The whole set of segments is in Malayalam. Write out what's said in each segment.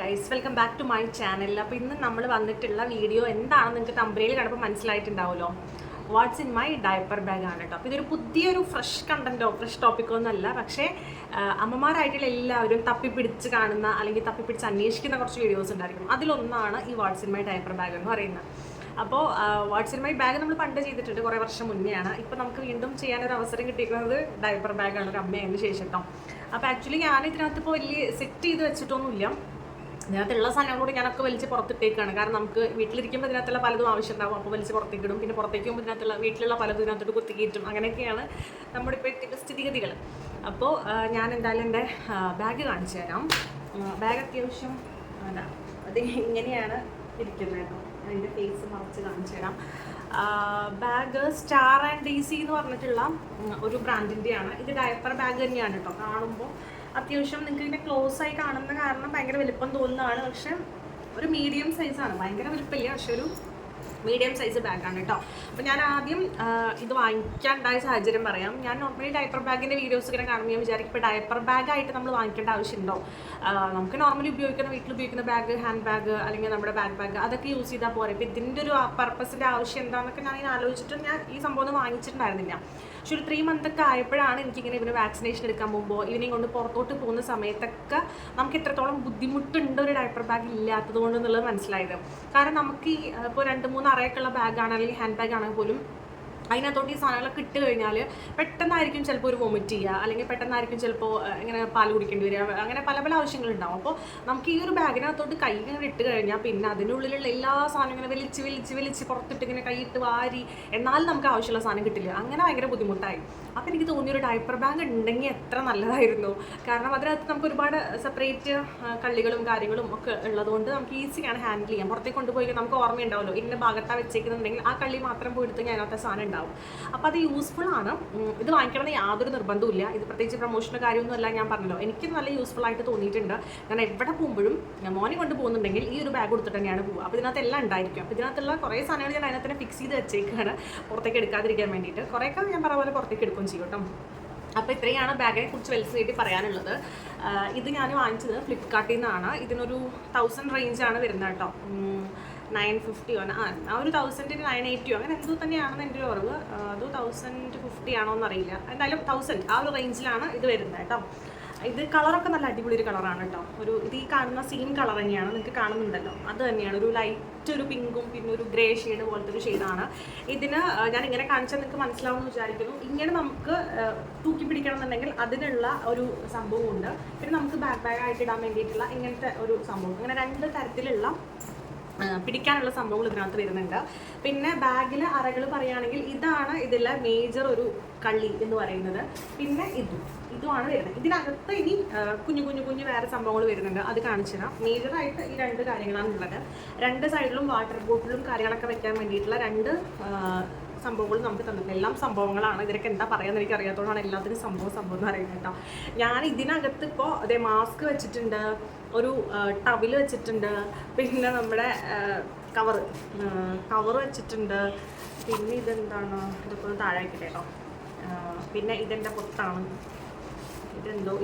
Guys, welcome back to my channel. അപ്പോൾ ഇന്ന് നമ്മൾ വന്നിട്ടുള്ള വീഡിയോ എന്താണെന്ന് നിങ്ങൾക്ക് തമ്പനയിൽ കണ്ടപ്പോൾ മനസ്സിലായിട്ടുണ്ടാവുമല്ലോ. What's in my diaper bag ആണ് കേട്ടോ. അപ്പോൾ ഇതൊരു പുതിയൊരു ഫ്രഷ് കണ്ടൻറ്റോ ഫ്രഷ് ടോപ്പിക്കോ ഒന്നുമല്ല. പക്ഷേ അമ്മമാരായിട്ടുള്ള എല്ലാവരും തപ്പിപ്പിടിച്ച് കാണുന്ന അല്ലെങ്കിൽ തപ്പിപ്പിടിച്ച് അന്വേഷിക്കുന്ന കുറച്ച് വീഡിയോസ് ഉണ്ടായിരിക്കും. അതിലൊന്നാണ് ഈ watts in my diaper bag എന്ന് പറയുന്നത്. അപ്പോൾ വാട്ട്സ് ഇൻ മൈ ബാഗ് നമ്മൾ പണ്ട് ചെയ്തിട്ടുണ്ട്, കുറേ വർഷം മുന്നെയാണ്. ഇപ്പോൾ നമുക്ക് വീണ്ടും ചെയ്യാനൊരു അവസരം കിട്ടിയിരിക്കുന്നത് ഡയപ്പർ ബാഗാണ്, ഒരു അമ്മയതിന് ശേഷം കേട്ടോ. അപ്പോൾ ആക്ച്വലി ഞാൻ ഇതിനകത്ത് ഇപ്പോൾ വലിയ സെറ്റ് ചെയ്ത് വെച്ചിട്ടൊന്നുമില്ല. ഇതിനകത്തുള്ള സാധനങ്ങളോട് ഞാനൊക്കെ വലിച്ച് പുറത്തിട്ടേക്കാണ്. കാരണം നമുക്ക് വീട്ടിലിരിക്കുമ്പോൾ ഇതിനകത്തുള്ള പലതും ആവശ്യമുണ്ടാവും. അപ്പോൾ വലിച്ച് പുറത്തേക്ക് ഇടും. പിന്നെ പുറത്തേക്ക് പോകുമ്പോൾ ഇതിനകത്തുള്ള വീട്ടിലുള്ള പലതും ഇതിനകത്തോട്ട് കുത്തിക്കയറ്റും. അങ്ങനെയൊക്കെയാണ് നമ്മുടെ ഇപ്പോഴത്തെ സ്ഥിതിഗതികൾ. അപ്പോൾ ഞാൻ എന്തായാലും എൻ്റെ ബാഗ് കാണിച്ചു തരാം. ബാഗ് അത്യാവശ്യം അത് ഇങ്ങനെയാണ് ഇരിക്കുന്നത് കേട്ടോ. അതിൻ്റെ ഫേസ് മറച്ച് കാണിച്ചു തരാം. ബാഗ് സ്റ്റാർ ആൻഡ് DC എന്ന് പറഞ്ഞിട്ടുള്ള ഒരു ബ്രാൻഡിൻ്റെയാണ്. ഇത് ഡയപ്പർ ബാഗ് തന്നെയാണ് കേട്ടോ. കാണുമ്പോൾ അത്യാവശ്യം നിങ്ങൾക്ക് ഇതിനെ ക്ലോസ് ആയി കാണുന്ന കാരണം ഭയങ്കര വലിപ്പം തോന്നുന്നതാണ്. പക്ഷെ ഒരു മീഡിയം സൈസാണ്, ഭയങ്കര വലിപ്പമില്ല, പക്ഷെ ഒരു മീഡിയം സൈസ് ബാഗാണ് കേട്ടോ. അപ്പോൾ ഞാൻ ആദ്യം ഇത് വാങ്ങിക്കാനുണ്ടായ സാഹചര്യം പറയാം. ഞാൻ നോർമലി ഡയപ്പർ ബാഗിൻ്റെ വീഡിയോസ് ഇങ്ങനെ കാണുമ്പോൾ ഞാൻ വിചാരിക്കും, ഇപ്പോൾ ഡയപ്പർ ബാഗായിട്ട് നമ്മൾ വാങ്ങിക്കേണ്ട ആവശ്യമുണ്ടോ? നമുക്ക് നോർമലി വീട്ടിൽ ഉപയോഗിക്കുന്ന ബാഗ്, ഹാൻഡ് ബാഗ് അല്ലെങ്കിൽ നമ്മുടെ ബാഗ് അതൊക്കെ യൂസ് ചെയ്താൽ പോരെ. ഇപ്പോൾ ഇതിൻ്റെ ഒരു പർപ്പസിൻ്റെ ആവശ്യം എന്താണെന്നൊക്കെ ഞാൻ ആലോചിച്ചിട്ട് ഞാൻ ഈ സംഭവം ഒന്നും വാങ്ങിച്ചിട്ടുണ്ടായിരുന്നില്ല. പക്ഷെ ഒരു 3 month ഒക്കെ ആയപ്പോഴാണ് എനിക്കിങ്ങനെ ഇവന് വാക്സിനേഷൻ എടുക്കാൻ പോകുമ്പോൾ ഇവനെയും കൊണ്ട് പുറത്തോട്ട് പോകുന്ന സമയത്തൊക്കെ നമുക്ക് എത്രത്തോളം ബുദ്ധിമുട്ടുണ്ട് ഒരു ഡയപ്പർ ബാഗ് ഇല്ലാത്തത് കൊണ്ട് എന്നുള്ളത് മനസ്സിലായത്. കാരണം നമുക്ക് ഈ ഇപ്പോൾ 2-3 അറയൊക്കെയുള്ള ബാഗാണ് അല്ലെങ്കിൽ ഹാൻഡ് ബാഗ് ആണെങ്കിൽ പോലും അതിനകത്തോട്ട് ഈ സാധനങ്ങളൊക്കെ ഇട്ട് കഴിഞ്ഞാൽ പെട്ടെന്നായിരിക്കും ചിലപ്പോൾ ഒരു വൊമിറ്റ് ചെയ്യുക, അല്ലെങ്കിൽ പെട്ടെന്നായിരിക്കും ചിലപ്പോൾ ഇങ്ങനെ പാൽ കുടിക്കേണ്ടി വരിക, അങ്ങനെ പല പല ആവശ്യങ്ങളുണ്ടാവും. അപ്പോൾ നമുക്ക് ഈ ഒരു ബാഗിനകത്തോട്ട് കൈ ഇങ്ങനെ ഇട്ട് കഴിഞ്ഞാൽ പിന്നെ അതിനുള്ളിലുള്ള എല്ലാ സാധനവും ഇങ്ങനെ വലിച്ച് പുറത്തിട്ട് ഇങ്ങനെ കൈയിട്ട് വാരി എന്നാലും നമുക്ക് ആവശ്യമുള്ള സാധനം കിട്ടില്ല. അങ്ങനെ ഭയങ്കര ബുദ്ധിമുട്ടായി. അപ്പോൾ എനിക്ക് തോന്നിയൊരു ഡയപ്പർ ബാഗ് ഉണ്ടെങ്കിൽ എത്ര നല്ലതായിരുന്നു. കാരണം അതിനകത്ത് നമുക്ക് ഒരുപാട് സെപ്പറേറ്റ് കള്ളികളും കാര്യങ്ങളും ഒക്കെ ഉള്ളതുകൊണ്ട് നമുക്ക് ഈസിയാണ് ഹാൻഡിൽ ചെയ്യാം. പുറത്തേക്ക് കൊണ്ടുപോയി നമുക്ക് ഓർമ്മയുണ്ടാവുമല്ലോ, ഇന്ന ഭാഗത്താണ് വെച്ചേക്കുന്നുണ്ടെങ്കിൽ ആ കള്ളി മാത്രം പോയിട്ട് ഞാൻ അതിനകത്തെ സാധനം ഉണ്ടാവും. അപ്പോൾ അത് യൂസ്ഫുൾ ആണ്. ഇത് വാങ്ങിക്കണമെന്ന് യാതൊരു നിർബന്ധമില്ല. ഇത് പ്രത്യേകിച്ച് പ്രൊമോഷൻ്റെ കാര്യമൊന്നുമല്ല. ഞാൻ പറഞ്ഞല്ലോ, എനിക്ക് നല്ല യൂസ്ഫുൾ ആയിട്ട് തോന്നിയിട്ടുണ്ട്. കാരണം എവിടെ പോകുമ്പോഴും മോനെ കൊണ്ട് പോകുന്നുണ്ടെങ്കിൽ ഈ ഒരു ബാഗ് കൊടുത്തിട്ട് തന്നെയാണ് പോകുക. അപ്പോൾ ഇതിനകത്ത് എല്ലാം ഉണ്ടായിരിക്കും. അപ്പോൾ ഇതിനകത്തുള്ള കുറേ സാധനങ്ങൾ ഞാൻ അതിനകത്ത് തന്നെ ഫിക്സ് ചെയ്ത് വെച്ചേക്കാണ്, പുറത്തേക്ക് എടുക്കാതിരിക്കാൻ വേണ്ടിയിട്ട്. കുറേയൊക്കെ ഞാൻ പറഞ്ഞ പോലെ പുറത്തേക്ക് എടുക്കുകയും ചെയ്യും കേട്ടോ. അപ്പോൾ ഇത്രയാണ് ബാഗിനെ കുറിച്ച് വെൽസായിട്ട് പറയാനുള്ളത്. ഇത് ഞാൻ വാങ്ങിച്ചത് ഫ്ലിപ്കാർട്ടിൽ നിന്നാണ്. ഇതിനൊരു 1000 റേഞ്ചാണ് വരുന്നത് കേട്ടോ. 950 ആ ഒരു 1000 980 അങ്ങനെ എന്തോ തന്നെയാണെന്ന് എൻ്റെ ഒരു ഓർവ്. അത് 1050 ആണോ എന്നറിയില്ല. എന്തായാലും 1000 ആ ഒരു റേഞ്ചിലാണ് ഇത് വരുന്നത് കേട്ടോ. ഇത് കളറൊക്കെ നല്ല അടിപൊളി ഒരു കളറാണ് കേട്ടോ. ഇത് ഈ കാണുന്ന സെയിം കളർ തന്നെയാണ്, നിങ്ങൾക്ക് കാണുന്നുണ്ടല്ലോ, അത് തന്നെയാണ്. ഒരു ലൈറ്റ് ഒരു പിങ്കും പിന്നെ ഒരു ഗ്രേ ഷെയ്ഡ് പോലത്തെ ഒരു ഷെയ്ഡാണ്. ഇതിന് ഞാൻ ഇങ്ങനെ കാണിച്ചാൽ നിങ്ങൾക്ക് മനസ്സിലാവുമെന്ന് വിചാരിക്കുന്നു. ഇങ്ങനെ നമുക്ക് തൂക്കി പിടിക്കണം എന്നുണ്ടെങ്കിൽ അതിനുള്ള ഒരു സംഭവമുണ്ട്. പിന്നെ നമുക്ക് ബാഗായിട്ട് ഇടാൻ വേണ്ടിയിട്ടുള്ള ഇങ്ങനത്തെ ഒരു സംഭവം, അങ്ങനെ 2 തരത്തിലുള്ള പിടിക്കാനുള്ള സംഭവങ്ങൾ ഇതിനകത്ത് വരുന്നുണ്ട്. പിന്നെ ബാഗിലെ അറകൾ പറയുകയാണെങ്കിൽ ഇതാണ് ഇതിലെ മേജർ ഒരു കള്ളി എന്ന് പറയുന്നത്. പിന്നെ ഇതുമാണ് വരുന്നത്. ഇതിനകത്ത് ഇനി കുഞ്ഞു വേറെ സംഭവങ്ങൾ വരുന്നുണ്ട്, അത് കാണിച്ചു തരാം. മേജറായിട്ട് ഈ 2 കാര്യങ്ങളാണ് ഉള്ളത്. 2 സൈഡിലും വാട്ടർ ബോട്ടിലും കാര്യങ്ങളൊക്കെ വെക്കാൻ വേണ്ടിയിട്ടുള്ള 2 സംഭവങ്ങൾ നമുക്ക് തന്നിട്ടുണ്ട്. എല്ലാം സംഭവങ്ങളാണ്. ഇതിനൊക്കെ എന്താ പറയാന്ന് എനിക്ക് അറിയാത്തതുകൊണ്ടാണ് എല്ലാത്തിനും സംഭവം എന്ന് പറയുന്നത് കേട്ടോ. ഞാൻ ഇതിനകത്ത് ഇപ്പോൾ അതേ മാസ്ക് വെച്ചിട്ടുണ്ട്, ഒരു ടവല് വെച്ചിട്ടുണ്ട്, പിന്നെ നമ്മുടെ കവർ വെച്ചിട്ടുണ്ട്. പിന്നെ ഇതെന്താണ്, ഇതൊക്കെ ഒന്ന് താഴേക്കിട്ടെ കേട്ടോ. പിന്നെ ഇതെൻ്റെ പൊത്താണ്.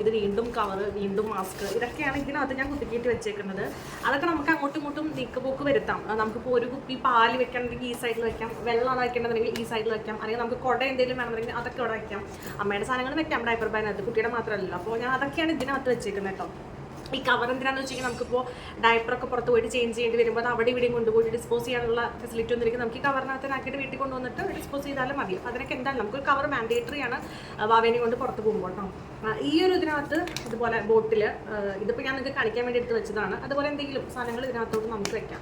ഇത് വീണ്ടും കവർ, വീണ്ടും മാസ്ക്, ഇതൊക്കെയാണ് ഇതിനകത്ത് ഞാൻ കുത്തിക്കിയിട്ട് വെച്ചേക്കുന്നത്. അതൊക്കെ നമുക്ക് അങ്ങോട്ടും ഇങ്ങോട്ടും നീക്കുപോക്ക് വരുത്താം. നമുക്കിപ്പോൾ ഒരു കുപ്പി പാല് വെക്കണമെങ്കിൽ ഈ സൈഡിൽ വെക്കാം, വെള്ളമാണ് വെക്കേണ്ടതെങ്കിൽ ഈ സൈഡിൽ വെക്കാം, അല്ലെങ്കിൽ നമുക്ക് കുട എന്തെങ്കിലും വേണമെന്നുണ്ടെങ്കിൽ അതൊക്കെ ഇവിടെ വെക്കാം. അമ്മയുടെ സാധനങ്ങൾ വെക്കാം ഡയപ്പർ ബാഗിനകത്ത്, കുട്ടിയുടെ മാത്രമല്ല. അപ്പോൾ ഞാൻ അതൊക്കെയാണ് ഇതിനകത്ത് വെച്ചേക്കുന്നത് കേട്ടോ. ഈ കവർ എന്തിനാണെന്ന് വെച്ചാൽ നമുക്കിപ്പോൾ ഡയപ്പറൊക്കെ പുറത്ത് പോയിട്ട് ചേഞ്ച് ചെയ്യേണ്ടി വരുമ്പോൾ അത് അവിടെ ഇവിടെയും കൊണ്ടുപോയിട്ട് ഡിസ്പോസ് ചെയ്യാനുള്ള ഫെസിലിറ്റി ഒന്നും ഇരിക്കും. നമുക്ക് ഈ കവറിനകത്തിനാക്കിയിട്ട് വീട്ടിൽ കൊണ്ടുവന്നിട്ട് ഡിസ്പോസ് ചെയ്താലും മതി. അപ്പോൾ അതിനൊക്കെ എന്താണ് നമുക്കൊരു കവർ മാൻഡേറ്ററി ആണ് വാവേനെ കൊണ്ട് പുറത്ത് പോകുമ്പോൾ കേട്ടോ. ഈ ഒരു ഇതിനകത്ത് ഇതുപോലെ ബോട്ടിൽ, ഇതിപ്പോൾ ഞാൻ നിങ്ങൾക്ക് കാണിക്കാൻ വേണ്ടി എടുത്ത് വെച്ചതാണ്. അതുപോലെ എന്തെങ്കിലും സാധനങ്ങൾ ഇതിനകത്തോട്ട് നമുക്ക് വെക്കാം.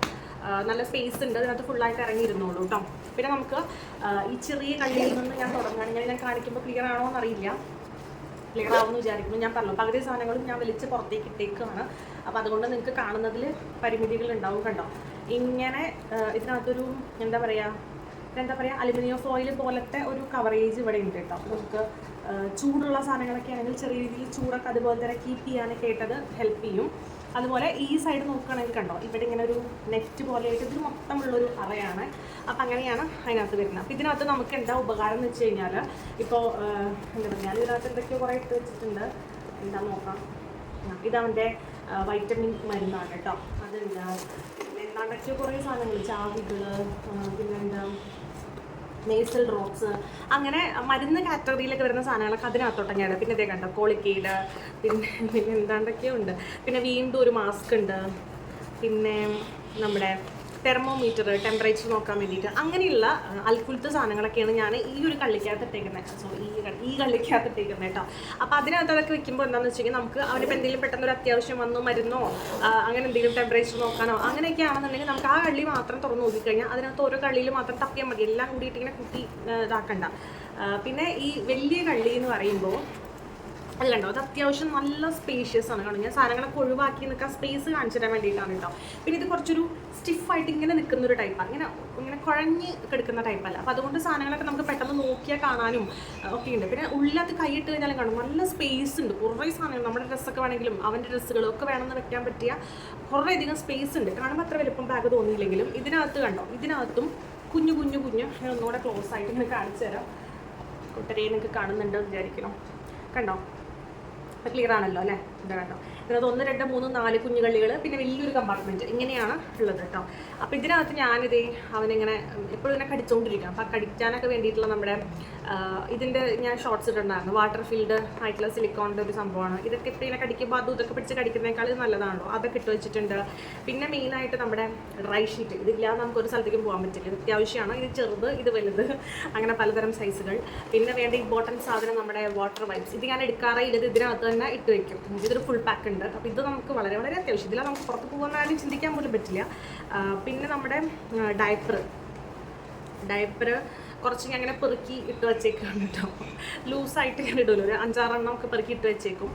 നല്ല സ്പേസ് ഉണ്ട്, ഇതിനകത്ത് ഫുള്ളായിട്ട് ഇറങ്ങിയിരുന്നോളൂ കേട്ടോ. പിന്നെ നമുക്ക് ഈ ചെറിയ കള്ളിയിൽ നിന്ന് ഞാൻ തുടങ്ങുകയാണെങ്കിൽ ഞാൻ കാണിക്കുമ്പോൾ ക്ലിയർ ആണോ എന്നറിയില്ല, ക്ലിയർ ആവുമെന്ന് വിചാരിക്കുന്നു. ഞാൻ പറഞ്ഞു പകുതി സാധനങ്ങളും ഞാൻ വലിച്ച് പുറത്തേക്ക് ഇട്ടേക്കാണ്. അപ്പോൾ അതുകൊണ്ട് നിങ്ങൾക്ക് കാണുന്നതിൽ പരിമിതികൾ ഉണ്ടാവും കണ്ടോ. ഇങ്ങനെ ഇതിനകത്തൊരു എന്താ പറയുക അലുമിനിയം ഫോയിൽ പോലത്തെ ഒരു കവറേജ് ഇവിടെ ഉണ്ട് കേട്ടോ. നമുക്ക് ചൂടുള്ള സാധനങ്ങളൊക്കെ ആണെങ്കിൽ ചെറിയ രീതിയിൽ ചൂടൊക്കെ അതുപോലെ തന്നെ കീപ്പ് ചെയ്യാനൊക്കെ ആയിട്ടത് ഹെൽപ്പ് ചെയ്യും. അതുപോലെ ഈ സൈഡ് നോക്കുകയാണെങ്കിൽ കണ്ടോ, ഇവിടെ ഇങ്ങനെ ഒരു നെറ്റ് പോലെ ആയിട്ട് ഇത് മൊത്തമുള്ളൊരു അറയാണ്. അപ്പം അങ്ങനെയാണ് അതിനകത്ത് വരുന്നത്. അപ്പോൾ ഇതിനകത്ത് നമുക്ക് എന്താ ഉപകാരം എന്ന് വെച്ച് കഴിഞ്ഞാൽ, ഇപ്പോൾ എന്താ പറയുക, ഞാൻ ഇതിനകത്ത് എന്തൊക്കെയോ കുറേ ഇട്ട് വെച്ചിട്ടുണ്ട്. എന്താ നോക്കാം, ഇതവൻ്റെ വൈറ്റമിൻ മരുന്നാണ് കേട്ടോ. അതുണ്ട്. പിന്നെ എന്താണ്ടൊക്കെ കുറേ സാധനങ്ങൾ, ചാവികൾ, പിന്നെന്താ നേസൽ ഡ്രോപ്സ്, അങ്ങനെ മരുന്ന് കാറ്റഗറിയിലൊക്കെ വരുന്ന സാധനങ്ങളൊക്കെ അതിനകത്തോട്ട് ഞാൻ. പിന്നെ ഇതേ കണ്ടോ കോളിക്കേഡ്, പിന്നെ എന്താണ്ടൊക്കെയോ ഉണ്ട്. പിന്നെ വീണ്ടും ഒരു മാസ്ക് ഉണ്ട്. പിന്നെ നമ്മുടെ തെർമോമീറ്റർ, ടെമ്പറേച്ചർ നോക്കാൻ വേണ്ടിയിട്ട്, അങ്ങനെയുള്ള അൽക്കുലത്തെ സാധനങ്ങളൊക്കെയാണ് ഞാൻ ഈ ഒരു കള്ളിക്കകത്ത് ഇട്ടേക്കുന്നത്. സോറി, ഈ കള്ളിക്കകത്ത് ഇട്ടേക്കുന്നത് കേട്ടോ. അപ്പോൾ അതിനകത്ത് അതൊക്കെ വെക്കുമ്പോൾ എന്താണെന്ന് വെച്ച് കഴിഞ്ഞാൽ നമുക്ക് അവനിപ്പോൾ എന്തെങ്കിലും പെട്ടെന്ന് ഒരു അത്യാവശ്യം വന്നു മരുന്നോ അങ്ങനെ എന്തെങ്കിലും ടെമ്പറേച്ചർ നോക്കാനോ അങ്ങനെയൊക്കെ ആണെന്നുണ്ടെങ്കിൽ നമുക്ക് ആ കള്ളി മാത്രം തുറന്ന് നോക്കിക്കഴിഞ്ഞാൽ അതിനകത്ത് ഓരോ കള്ളിയിൽ മാത്രം തപ്പിയാൽ മതി, എല്ലാം കൂടിയിട്ട് ഇങ്ങനെ കുത്തി ഇതാക്കണ്ട. പിന്നെ ഈ വലിയ കള്ളി എന്ന് പറയുമ്പോൾ അത് കണ്ടോ, അത് അത്യാവശ്യം നല്ല സ്പേഷ്യസ് ആണ്. കാരണം ഞാൻ സാധനങ്ങളൊക്കെ ഒഴിവാക്കി നിൽക്കാൻ സ്പേസ് കാണിച്ചു തരാൻ വേണ്ടിയിട്ടാണ് കേട്ടോ. പിന്നെ ഇത് കുറച്ചൊരു സ്റ്റിഫായിട്ട് ഇങ്ങനെ നിൽക്കുന്ന ഒരു ടൈപ്പാണ്, ഇങ്ങനെ കുഴഞ്ഞ് കിടക്കുന്ന ടൈപ്പല്ല. അപ്പോൾ അതുകൊണ്ട് സാധനങ്ങളൊക്കെ നമുക്ക് പെട്ടെന്ന് നോക്കിയാൽ കാണാനും ഒക്കെ ഉണ്ട്. പിന്നെ ഉള്ളിലത്ത് കൈയിട്ട് കഴിഞ്ഞാലും കാണും നല്ല സ്പേസ് ഉണ്ട്. കുറേ സാധനങ്ങൾ നമ്മുടെ ഡ്രസ്സൊക്കെ വേണമെങ്കിലും അവൻ്റെ ഡ്രസ്സുകളും ഒക്കെ വേണമെന്ന് വെക്കാൻ പറ്റിയ കുറേ അധികം സ്പേസ് ഉണ്ട്. കാണുമ്പോൾ അത്ര വലുപ്പം ബാഗ് തോന്നിയില്ലെങ്കിലും ഇതിനകത്ത് കണ്ടോ, ഇതിനകത്തും കുഞ്ഞു ഞാൻ ഒന്നുകൂടെ ക്ലോസ് ആയിട്ട് ഇങ്ങനെ കാണിച്ചു തരാം. കൂട്ടരെ നിങ്ങൾക്ക് കാണുന്നുണ്ടോ വിചാരിക്കണം. കണ്ടോ, ക്ലിയർ ആണല്ലോ അല്ലേ? ഇത് കണ്ടോ, ഇതിനകത്ത് 1, 2, 3, 4 കുഞ്ഞു കള്ളികൾ, പിന്നെ വലിയൊരു കമ്പാർട്ട്മെൻറ്റ് ഇങ്ങനെയാണ് ഉള്ളത് കേട്ടോ. അപ്പോൾ ഇതിനകത്ത് ഞാനിതേ അവനിങ്ങനെ എപ്പോഴും ഇങ്ങനെ കടിച്ചുകൊണ്ടിരിക്കണം. അപ്പോൾ കടിക്കാനൊക്കെ വേണ്ടിയിട്ടുള്ള നമ്മുടെ ഇതിൻ്റെ ഞാൻ ഷോർട്ട്സ് ഇട്ടുണ്ടായിരുന്നു. വാട്ടർ ഫീൽഡ് ആയിട്ടുള്ള സിലിക്കോണിൻ്റെ ഒരു സംഭവമാണ്. ഇതൊക്കെ ഇപ്പോൾ ഇങ്ങനെ കടിക്കുമ്പോൾ അതും ഇതൊക്കെ പിടിച്ച് കടിക്കുന്നതിനേക്കാൾ ഇത് നല്ലതാണല്ലോ, അതൊക്കെ ഇട്ട് വെച്ചിട്ടുണ്ട്. പിന്നെ മെയിനായിട്ട് നമ്മുടെ ഡ്രൈ ഷീറ്റ്, ഇതില്ലാതെ നമുക്കൊരു സ്ഥലത്തേക്കും പോകാൻ പറ്റില്ല. ഇത് അത്യാവശ്യമാണ്. ഇത് ചെറുത്, ഇത് വലുത്, അങ്ങനെ പലതരം സൈസുകൾ. പിന്നെ വേണ്ട ഇമ്പോർട്ടൻറ്റ് സാധനം നമ്മുടെ വാട്ടർ വൈപ്സ്. ഇത് ഞാൻ എടുക്കാറേ ഇല്ല, ഇത് ഇതിനകത്ത് തന്നെ ഇട്ട് വയ്ക്കും. ഇതൊരു ഫുൾ പാക്ക് ഉണ്ട്. അപ്പോൾ ഇത് നമുക്ക് വളരെ വളരെ അത്യാവശ്യം. ഇതിലാണ് നമുക്ക് പുറത്ത് പോകുന്ന കാര്യം ചിന്തിക്കാൻ പോലും പറ്റില്ല. പിന്നെ നമ്മുടെ ഡയപ്പർ കുറച്ച് ഞാൻ അങ്ങനെ പെറുക്കി ഇട്ട് വെച്ചേക്കാണ് കേട്ടോ. ലൂസായിട്ട് ഞാൻ ഇടുമല്ലോ, ഒരു 5-6 എണ്ണം ഒക്കെ പെറുക്കി ഇട്ട് വെച്ചേക്കും.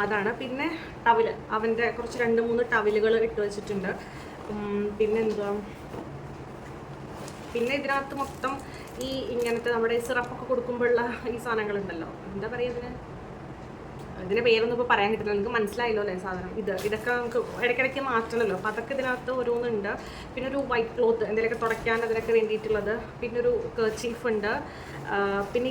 അതാണ്. പിന്നെ ടവല്, അവൻ്റെ കുറച്ച് 2-3 ടവലുകൾ ഇട്ട് വെച്ചിട്ടുണ്ട്. പിന്നെന്തുവാ, പിന്നെ ഇതിനകത്ത് മൊത്തം ഈ ഇങ്ങനത്തെ നമ്മുടെ സിറപ്പൊക്കെ കൊടുക്കുമ്പോഴുള്ള ഈ സാധനങ്ങളുണ്ടല്ലോ, എന്താ പറയുക ഇതിൻ്റെ പേരൊന്നും ഇപ്പോൾ പറയാൻ കിട്ടില്ല, നിങ്ങൾക്ക് മനസ്സിലായല്ലോ അല്ലേ സാധനം. ഇതൊക്കെ നമുക്ക് ഇടയ്ക്കിടയ്ക്ക് മാറ്റണമല്ലോ. അപ്പോൾ അതൊക്കെ ഇതിനകത്ത് ഓരോന്നുണ്ട്. പിന്നെ ഒരു വൈറ്റ് ക്ലോത്ത് എന്തെങ്കിലുമൊക്കെ തുടയ്ക്കാൻ അതിനൊക്കെ വേണ്ടിയിട്ടുള്ളത്. പിന്നെ ഒരു കർച്ചീഫ് ഉണ്ട്. പിന്നെ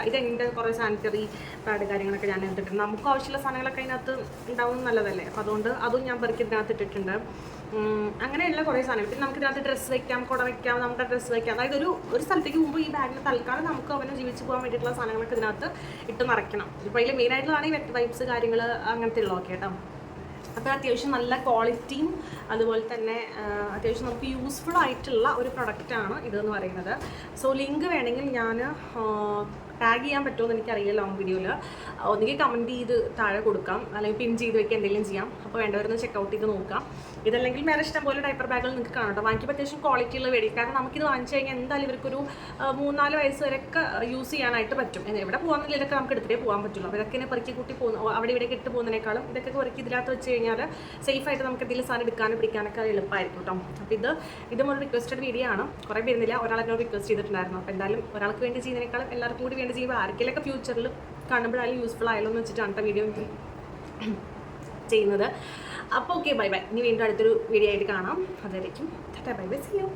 ഇതെൻ്റെ കുറേ സാനിറ്ററി പാഡ് കാര്യങ്ങളൊക്കെ ഞാൻ എടുത്തിട്ടുണ്ട്. നമുക്ക് ആവശ്യമുള്ള സാധനങ്ങളൊക്കെ അതിനകത്ത് ഉണ്ടാവും നല്ലതല്ലേ. അപ്പോൾ അതുകൊണ്ട് അതും ഞാൻ പെറുക്കി ഇതിനകത്ത് ഇട്ടിട്ടുണ്ട്. അങ്ങനെയുള്ള കുറേ സാധനങ്ങൾ. പിന്നെ നമുക്ക് ഇതിനകത്ത് ഡ്രസ്സ് വയ്ക്കാം, കുട വയ്ക്കാം, നമ്മുടെ ഡ്രസ്സ് വയ്ക്കാം. അതായത് ഒരു സ്ഥലത്തേക്ക് പോകുമ്പോൾ ഈ ബാഗിന് തൽക്കാലം നമുക്ക് അവനെ ജീവിച്ച് പോകാൻ വേണ്ടിയിട്ടുള്ള സാധനങ്ങളൊക്കെ ഇതിനകത്ത് ഇട്ട് നിറയ്ക്കണം. ഇപ്പോൾ അതിൽ മെയിനായിട്ടുള്ളതാണ് ഈ വെറ്റ് വൈപ്സ് കാര്യങ്ങൾ, അങ്ങനത്തെ ഉള്ളതൊക്കെ കേട്ടോ. അപ്പോൾ അത്യാവശ്യം നല്ല ക്വാളിറ്റിയും അതുപോലെ തന്നെ അത്യാവശ്യം നമുക്ക് യൂസ്ഫുൾ ആയിട്ടുള്ള ഒരു പ്രൊഡക്റ്റാണ് ഇതെന്ന് പറയുന്നത്. സോ ലിങ്ക് വേണമെങ്കിൽ ഞാൻ ടാഗ് ചെയ്യാൻ പറ്റുമെന്ന് എനിക്കറിയില്ല ലോങ് വീഡിയോയിൽ. ഒന്നുകിൽ കമൻറ്റ് ചെയ്ത് താഴെ കൊടുക്കാം, അല്ലെങ്കിൽ പിൻ ചെയ്ത് വെക്കുക, എന്തെങ്കിലും ചെയ്യാം. അപ്പോൾ വേണ്ടവരൊന്ന് ചെക്കൗട്ട് ചെയ്ത് നോക്കാം. ഇതല്ലെങ്കിൽ വേറെ ഇഷ്ടം പോലെ ഡയപ്പർ ബാഗുകൾ നിങ്ങൾക്ക് കാണാം കേട്ടോ. വാങ്ങിക്കുമ്പോൾ അത്യാവശ്യം ക്വാളിറ്റിയുള്ള മേടിക്കും. കാരണം നമുക്കിത് വാങ്ങിച്ചു കഴിഞ്ഞാൽ എന്തായാലും ഇവർക്കൊരു 3-4 വയസ്സ് വരെയൊക്കെ യൂസ് ചെയ്യാനായിട്ട് പറ്റും. എവിടെ പോകാമെന്നില്ല, ഇതൊക്കെ നമുക്ക് എടുത്തിട്ടേ പോകാൻ പറ്റുള്ളൂ. അപ്പോൾ ഇതൊക്കെ പെറുക്കി കൂട്ടി അവിടെ ഇവിടെ ഇട്ട് പോകുന്നതിനേക്കാളും ഇതൊക്കെ പെറുക്കി ഇതിനകത്ത് വെച്ച് കഴിഞ്ഞാൽ സേഫായിട്ട് നമുക്ക് എന്തെങ്കിലും സാധനം എടുക്കാനും പിടിക്കാനൊക്കെ എളുപ്പമായിരിക്കും കേട്ടോ. അപ്പോൾ ഇതും ഒരു റിക്വസ്റ്റഡ് വീഡിയോ ആണ്. കുറേ പേരുന്നില്ല, ഒരാളെന്നോട് റിക്വസ്റ്റ് ചെയ്തിട്ടുണ്ടായിരുന്നു. അപ്പോൾ എന്തായാലും ഒരാൾക്ക് വേണ്ടി ചെയ്യുന്നതിനേക്കാളും എല്ലാവർക്കും കൂടി വേണ്ടി ചെയ്യുമ്പോൾ ആർക്കെങ്കിലൊക്കെ ഫ്യൂച്ചറിൽ കാണുമ്പോഴായാലും യൂസ്ഫുൾ ആയാലോ എന്ന് വെച്ചിട്ടാണ് വീഡിയോ ചെയ്യുന്നത്. അപ്പോൾ ഓക്കെ, ബൈ ബൈ. ഇനി വീണ്ടും അടുത്തൊരു വീഡിയോ ആയിട്ട് കാണാം. അതുവരേക്കും ബൈ ബൈ, സീ യു.